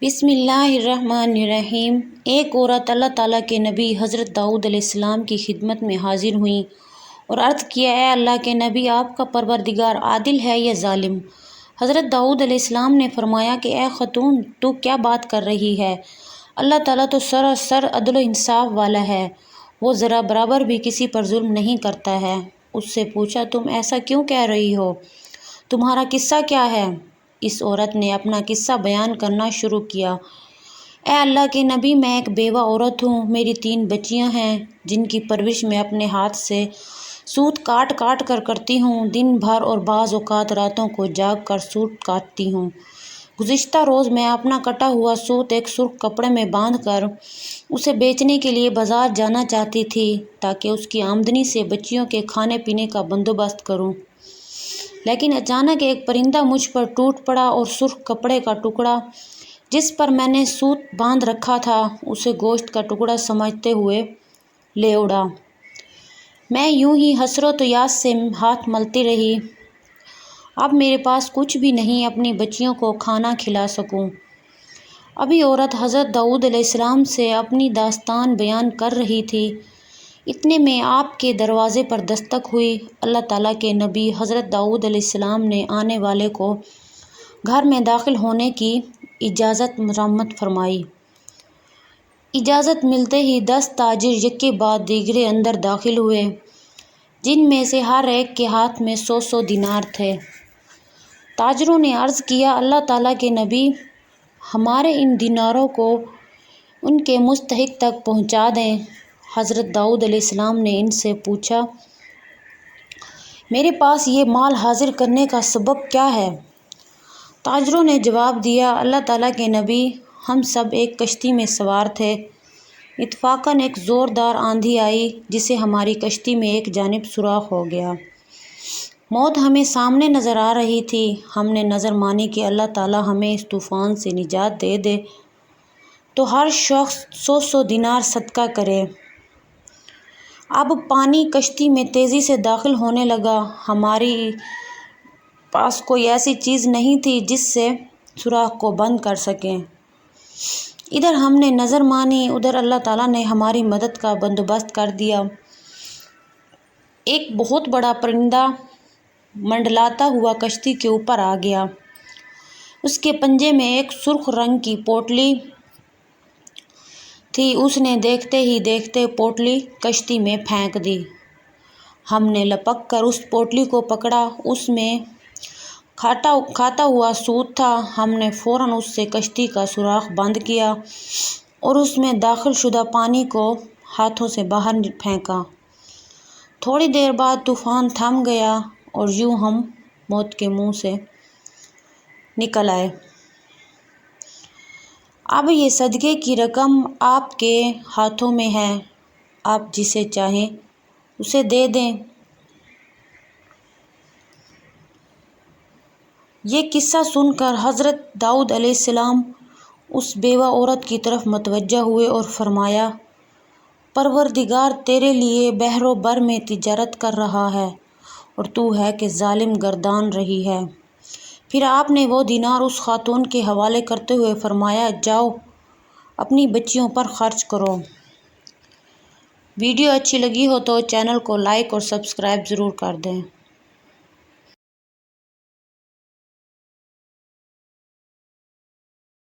بسم اللہ الرحمن الرحیم۔ ایک عورت اللہ تعالیٰ کے نبی حضرت داؤد علیہ السلام کی خدمت میں حاضر ہوئیں اور عرض کیا، اے اللہ کے نبی، آپ کا پروردگار عادل ہے یا ظالم؟ حضرت داؤد علیہ السلام نے فرمایا کہ اے خاتون، تو کیا بات کر رہی ہے؟ اللہ تعالیٰ تو سراسر عدل و انصاف والا ہے، وہ ذرا برابر بھی کسی پر ظلم نہیں کرتا ہے۔ اس سے پوچھا، تم ایسا کیوں کہہ رہی ہو؟ تمہارا قصہ کیا ہے؟ اس عورت نے اپنا قصہ بیان کرنا شروع کیا۔ اے اللہ کے نبی، میں ایک بیوہ عورت ہوں، میری 3 بچیاں ہیں جن کی پرورش میں اپنے ہاتھ سے سوت کاٹ کاٹ کر کرتی ہوں، دن بھر اور بعض اوقات راتوں کو جاگ کر سوت کاٹتی ہوں۔ گزشتہ روز میں اپنا کٹا ہوا سوت ایک سرخ کپڑے میں باندھ کر اسے بیچنے کے لیے بازار جانا چاہتی تھی تاکہ اس کی آمدنی سے بچیوں کے کھانے پینے کا بندوبست کروں، لیکن اچانک ایک پرندہ مجھ پر ٹوٹ پڑا اور سرخ کپڑے کا ٹکڑا جس پر میں نے سوت باندھ رکھا تھا اسے گوشت کا ٹکڑا سمجھتے ہوئے لے اڑا۔ میں یوں ہی حسرت و یاس سے ہاتھ ملتی رہی۔ اب میرے پاس کچھ بھی نہیں اپنی بچیوں کو کھانا کھلا سکوں۔ ابھی عورت حضرت داؤد علیہ السلام سے اپنی داستان بیان کر رہی تھی، اتنے میں آپ کے دروازے پر دستک ہوئی۔ اللہ تعالیٰ کے نبی حضرت داؤد علیہ السلام نے آنے والے کو گھر میں داخل ہونے کی اجازت مرمت فرمائی۔ اجازت ملتے ہی 10 تاجر یکے بعد دیگرے اندر داخل ہوئے، جن میں سے ہر ایک کے ہاتھ میں 100 دینار تھے۔ تاجروں نے عرض کیا، اللہ تعالیٰ کے نبی، ہمارے ان دیناروں کو ان کے مستحق تک پہنچا دیں۔ حضرت داؤد علیہ السلام نے ان سے پوچھا، میرے پاس یہ مال حاضر کرنے کا سبب کیا ہے؟ تاجروں نے جواب دیا، اللہ تعالیٰ کے نبی، ہم سب ایک کشتی میں سوار تھے، اتفاقاً ایک زوردار آندھی آئی جسے ہماری کشتی میں ایک جانب سوراخ ہو گیا۔ موت ہمیں سامنے نظر آ رہی تھی، ہم نے نظر مانی کہ اللہ تعالیٰ ہمیں اس طوفان سے نجات دے دے تو ہر شخص 100 دینار صدقہ کرے۔ اب پانی کشتی میں تیزی سے داخل ہونے لگا، ہمارے پاس کوئی ایسی چیز نہیں تھی جس سے سوراخ کو بند کر سکیں۔ ادھر ہم نے نظر مانی، ادھر اللہ تعالیٰ نے ہماری مدد کا بندوبست کر دیا۔ ایک بہت بڑا پرندہ منڈلاتا ہوا کشتی کے اوپر آ گیا، اس کے پنجے میں ایک سرخ رنگ کی پوٹلی تھی، اس نے دیکھتے ہی دیکھتے پوٹلی کشتی میں پھینک دی۔ ہم نے لپک کر اس پوٹلی کو پکڑا، اس میں کھاتا ہوا سوت تھا۔ ہم نے فوراً اس سے کشتی کا سوراخ بند کیا اور اس میں داخل شدہ پانی کو ہاتھوں سے باہر پھینکا۔ تھوڑی دیر بعد طوفان تھم گیا اور یوں ہم موت کے منہ سے نکل آئے۔ اب یہ صدقے کی رقم آپ کے ہاتھوں میں ہے، آپ جسے چاہیں اسے دے دیں۔ یہ قصہ سن کر حضرت داؤد علیہ السلام اس بیوہ عورت کی طرف متوجہ ہوئے اور فرمایا، پروردگار تیرے لیے بحر و بر میں تجارت کر رہا ہے اور تو ہے کہ ظالم گردان رہی ہے۔ پھر آپ نے وہ دینار اس خاتون کے حوالے کرتے ہوئے فرمایا، جاؤ اپنی بچیوں پر خرچ کرو۔ ویڈیو اچھی لگی ہو تو چینل کو لائک اور سبسکرائب ضرور کر دیں۔